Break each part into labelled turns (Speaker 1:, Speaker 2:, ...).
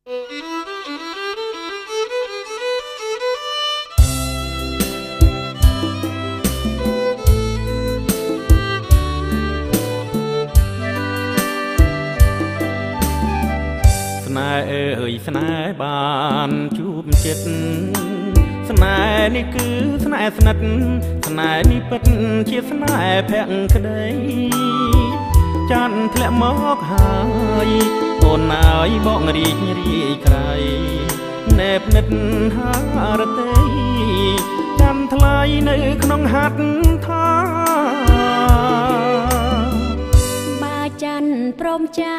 Speaker 1: ស្នេហ៍អើយស្នេហ៍បានជួបចិត្តស្នេហ៍នេះគឺស្នេហ៍ស្និទ្ធស្នេហ៍នេះពិតជាស្នេហ៍ភក្តីចាន់ធ្លាក់មកហើយអូនអើយបងរីករាយក្រៃណែបនិតហារតីចាំថ្លៃនៅក្នុងហាត់ថា
Speaker 2: បាចាន់ព្រមចា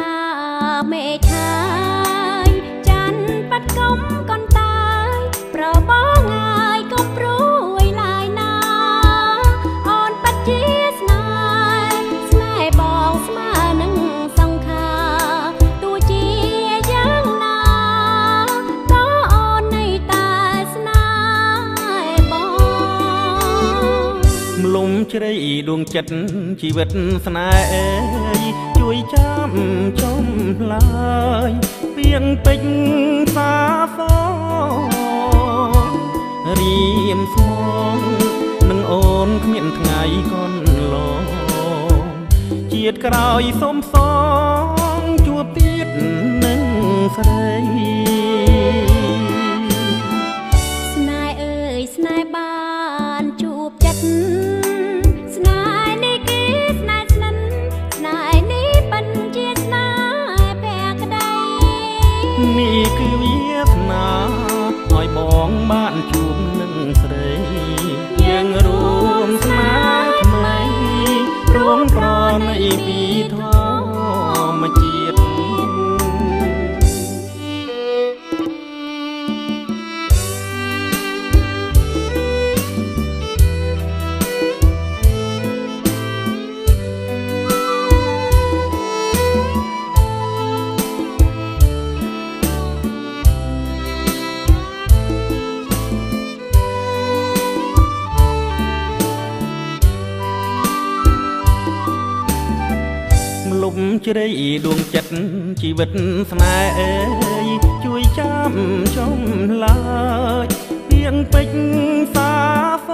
Speaker 2: មេឆាយចាន់បាត់កំកនតាយប្របងងាយកុំព្រួយឡាយណាអូនបាត់ជាស្នេហ៍ស្នេហ៍បងស្មើនឹងសង្ខាទោះជាយ៉ាងណាក៏អូននៅតែស្នេហ៍បង
Speaker 1: ម្លុំជ្រៃដួងចិត្តជីវិតស្នេហ៍អើយជួយចាំចំឡាយពីងពេជ្រសាសរៀមស្មងនឹងអូនគ្មានថ្ងៃកន់ឡងជាតិក្រោយសុំសងជួបទៀតនឹងស្រី
Speaker 2: ស្នេហ៍អើយស្នេហ៍បានជួបចិត្តស្នេហ៍នេះគេស្នេហ៍ស្និនស្នេហ៍នេះពិតជាស្នេហ៍ភក្តី
Speaker 1: នេះគឺវាសនាឲ្យបងបានជួបនឹងស្រីយើងរួមស្នេហ៍ថ្មីរួមប្រណីពីធម្មជាតិលំជ្រៃដួងចិត្តជីវិតស្នេហ៍អើយជួយចាំចំឡាយពីងពេជ្រសាស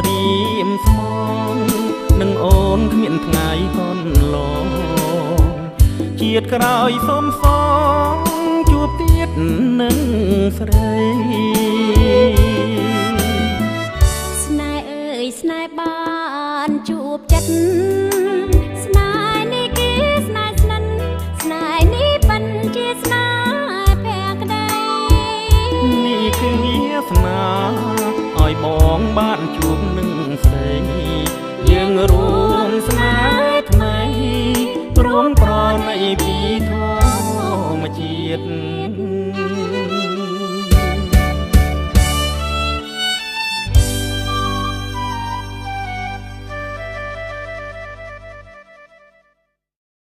Speaker 1: រៀមស្មងនឹងអូនគ្មានថ្ងៃកន់ឡងជាតិក្រោយសុំសងជួបទៀតនឹងស្រី
Speaker 2: ស្នេហ៍អើយស្នេហ៍បានជួបចិត្តស្នេហ៍នេះគេស្នេហ៍ស្និនស្នេហ៍នេះពិតជាស្នេហ៍ភក្តី
Speaker 1: នេះគឺវាសនាឲ្យបងបានជួបនឹងស្រីយើងរួមស្នេហ៍ថ្មីរួមប្រណីពីធម្មជាតិ